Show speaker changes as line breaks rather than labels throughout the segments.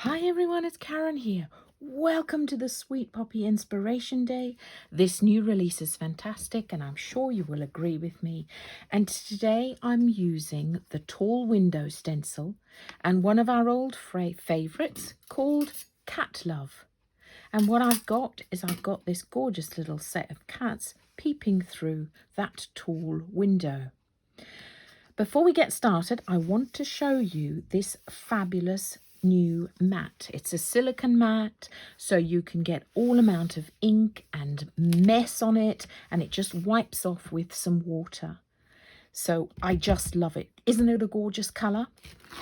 Hi everyone, it's Karen here. Welcome to the Sweet Poppy Inspiration Day. This new release is fantastic and I'm sure you will agree with me. And today I'm using the tall window stencil and one of our old favourites called Cat Love. And what I've got this gorgeous little set of cats peeping through that tall window. Before we get started, I want to show you this fabulous new mat. It's a silicone mat, so you can get all amount of ink and mess on it, and it just wipes off with some water. So I just love it. Isn't it a gorgeous colour?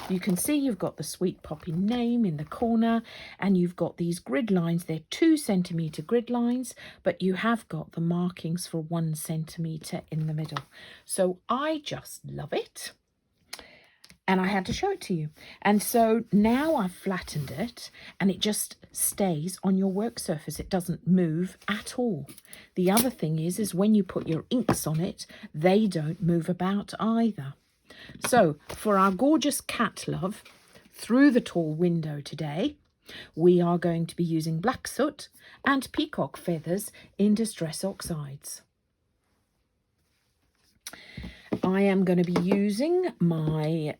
You can see you've got the Sweet Poppy name in the corner and you've got these grid lines. They're 2 centimetre grid lines, but you have got the markings for 1 centimetre in the middle. So I just love it. And I had to show it to you. And so now I've flattened it and it just stays on your work surface. It doesn't move at all. The other thing is when you put your inks on it, they don't move about either. So for our gorgeous cat love through the tall window today, we are going to be using black soot and peacock feathers in Distress Oxides. I am going to be using my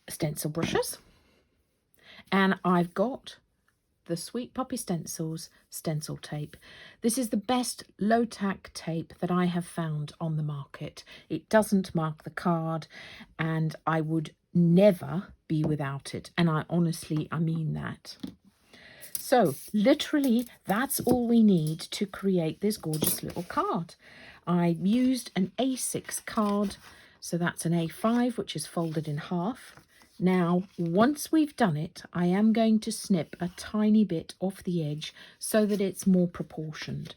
stencil brushes and I've got the Sweet Poppy Stencils stencil tape. This is the best low-tack tape that I have found on the market. It doesn't mark the card and I would never be without it, and I mean that. So literally that's all we need to create this gorgeous little card. I used an A6 card, so that's an A5 which is folded in half. Now, once we've done it, I am going to snip a tiny bit off the edge so that it's more proportioned.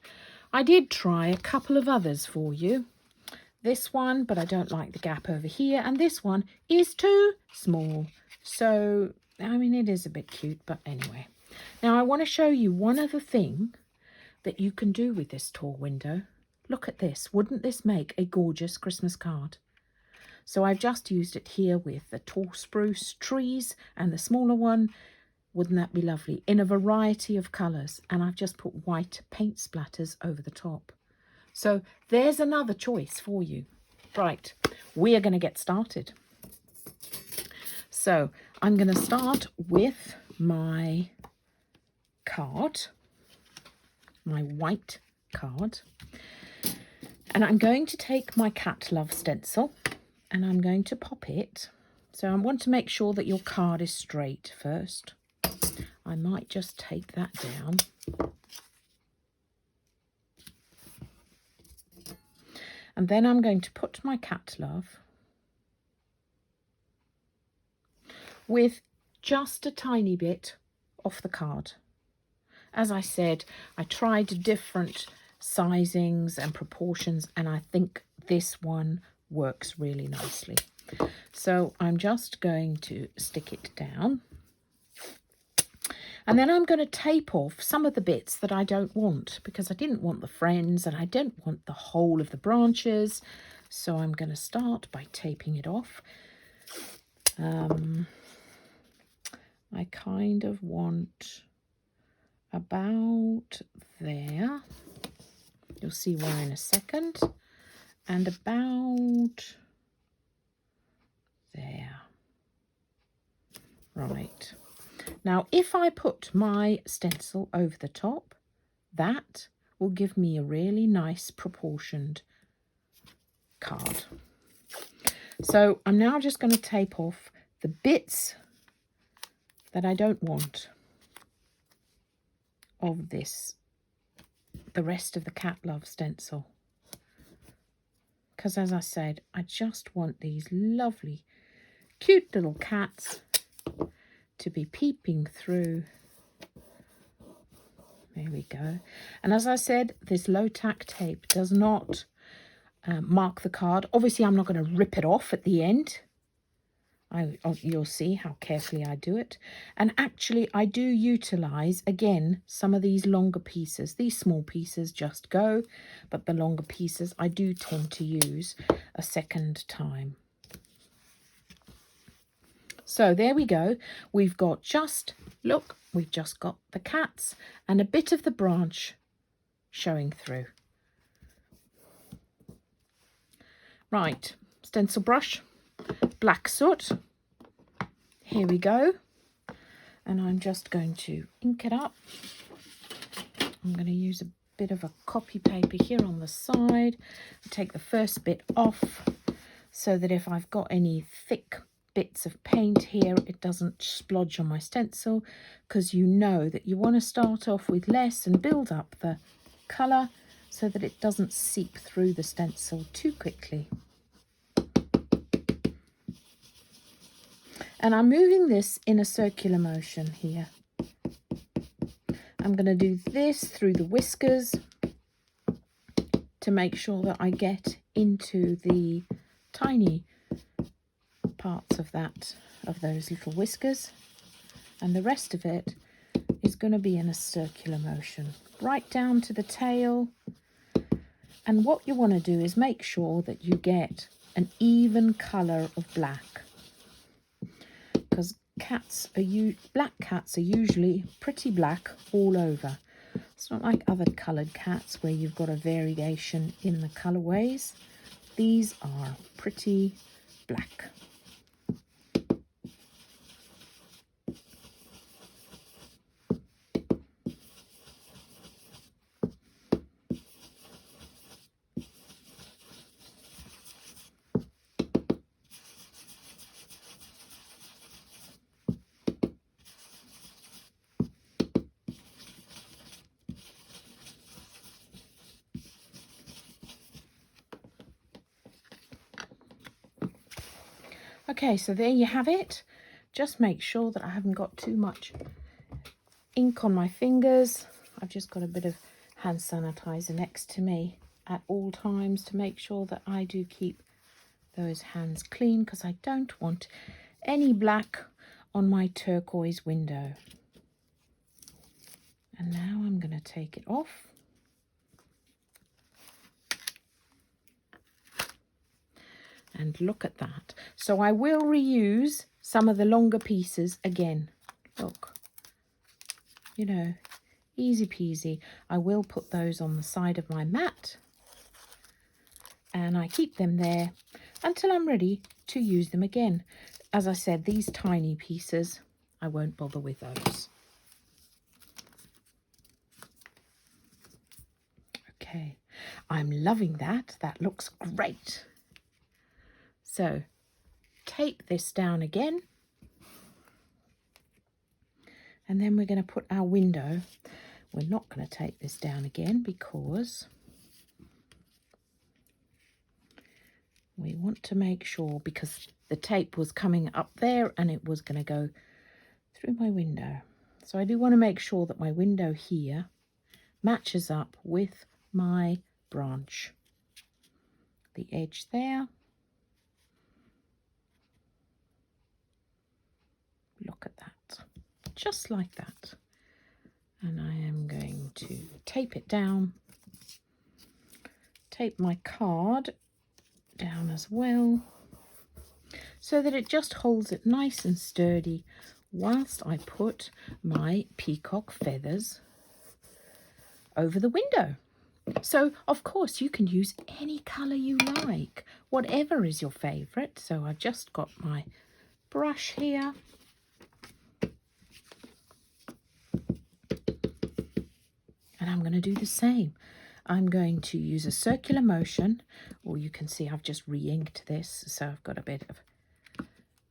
I did try a couple of others for you. This one, but I don't like the gap over here, and this one is too small. So, I mean, it is a bit cute, but anyway. Now, I want to show you one other thing that you can do with this tall window. Look at this. Wouldn't this make a gorgeous Christmas card? So I've just used it here with the tall spruce trees and the smaller one. Wouldn't that be lovely? In a variety of colours. And I've just put white paint splatters over the top. So there's another choice for you. Right, we are going to get started. So I'm going to start with my card, my white card. And I'm going to take my Cat Love stencil and I'm going to pop it. So I want to make sure that your card is straight first. I might just take that down. And then I'm going to put my Cat Love with just a tiny bit off the card. As I said, I tried different sizings and proportions and I think this one works really nicely. So I'm just going to stick it down and then I'm going to tape off some of the bits that I don't want, because I didn't want the friends and I don't want the whole of the branches. So I'm going to start by taping it off. I kind of want about there. You'll see why in a second. And about there. Right. Now, if I put my stencil over the top, that will give me a really nice proportioned card. So I'm now just going to tape off the bits that I don't want of this, the rest of the Cat Love stencil. Because as I said, I just want these lovely, cute little cats to be peeping through. There we go. And as I said, this low-tack tape does not mark the card. Obviously, I'm not going to rip it off at the end. You'll see how carefully I do it. And actually, I do utilise, again, some of these longer pieces. These small pieces just go, but the longer pieces I do tend to use a second time. So there we go. We've got look, we've just got the cats and a bit of the branch showing through. Right, stencil brush, black soot. Here we go. And I'm just going to ink it up. I'm going to use a bit of a copy paper here on the side. Take the first bit off so that if I've got any thick bits of paint here, it doesn't splodge on my stencil, because you know that you want to start off with less and build up the colour so that it doesn't seep through the stencil too quickly. And I'm moving this in a circular motion here. I'm going to do this through the whiskers to make sure that I get into the tiny parts of those little whiskers. And the rest of it is going to be in a circular motion, right down to the tail. And what you want to do is make sure that you get an even colour of black. Because black cats are usually pretty black all over. It's not like other coloured cats where you've got a variation in the colourways. These are pretty black. Okay, so there you have it. Just make sure that I haven't got too much ink on my fingers. I've just got a bit of hand sanitizer next to me at all times to make sure that I do keep those hands clean, because I don't want any black on my turquoise window. And now I'm going to take it off. And look at that. So I will reuse some of the longer pieces again. Look, you know, easy peasy. I will put those on the side of my mat. And I keep them there until I'm ready to use them again. As I said, these tiny pieces, I won't bother with those. Okay, I'm loving that. That looks great. So tape this down again, and then we're going to put our window. We're not going to tape this down again because we want to make sure, because the tape was coming up there and it was going to go through my window. So I do want to make sure that my window here matches up with my branch. The edge there. Look at that, just like that. And I am going to tape it down, tape my card down as well, so that it just holds it nice and sturdy whilst I put my peacock feathers over the window. So of course you can use any colour you like, whatever is your favourite. So I've just got my brush here. And I'm going to do the same. I'm going to use a circular motion, or you can see I've just re-inked this, so I've got a bit of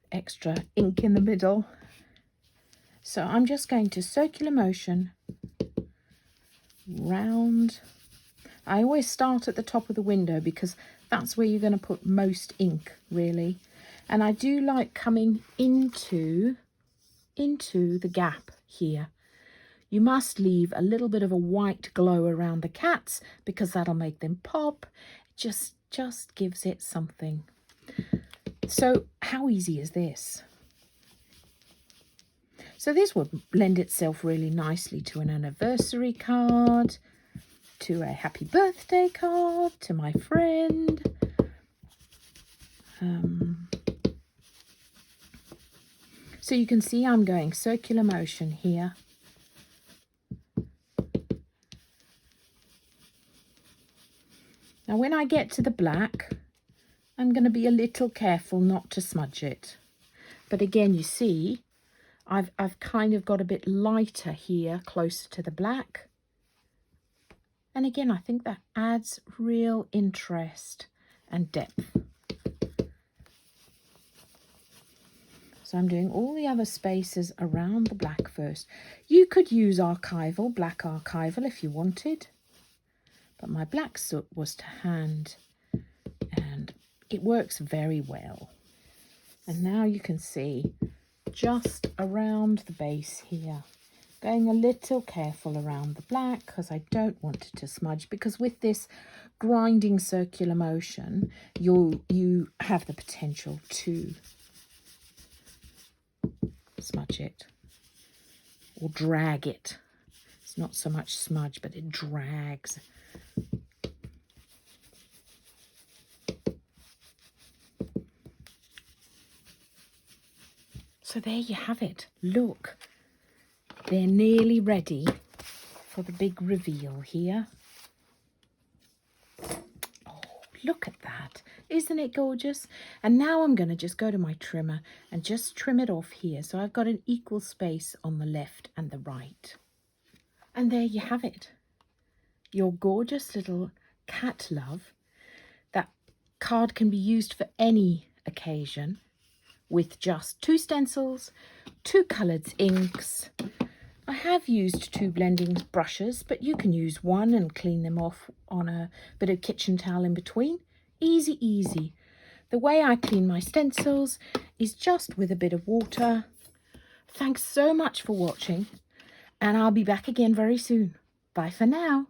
extra ink in the middle. So I'm just going to circular motion round. I always start at the top of the window because that's where you're going to put most ink, really. And I do like coming into the gap here. You must leave a little bit of a white glow around the cats because that'll make them pop. Just gives it something. So how easy is this? So this would lend itself really nicely to an anniversary card, to a happy birthday card, to my friend. So you can see I'm going circular motion here. Now when I get to the black, I'm going to be a little careful not to smudge it. But again, you see, I've kind of got a bit lighter here, closer to the black. And again, I think that adds real interest and depth. So I'm doing all the other spaces around the black first. You could use archival, black archival if you wanted. But my black soot was to hand and it works very well. And now you can see just around the base here, going a little careful around the black because I don't want it to smudge, because with this grinding circular motion you have the potential to smudge it or drag it. It's not so much smudge, but it drags. So there you have it. Look, they're nearly ready for the big reveal here. Oh, look at that. Isn't it gorgeous? And now I'm going to just go to my trimmer and just trim it off here. So I've got an equal space on the left and the right. And there you have it. Your gorgeous little cat love. That card can be used for any occasion, with just 2 stencils, 2 coloured inks. I have used 2 blending brushes, but you can use one and clean them off on a bit of kitchen towel in between. Easy, easy. The way I clean my stencils is just with a bit of water. Thanks so much for watching, and I'll be back again very soon. Bye for now.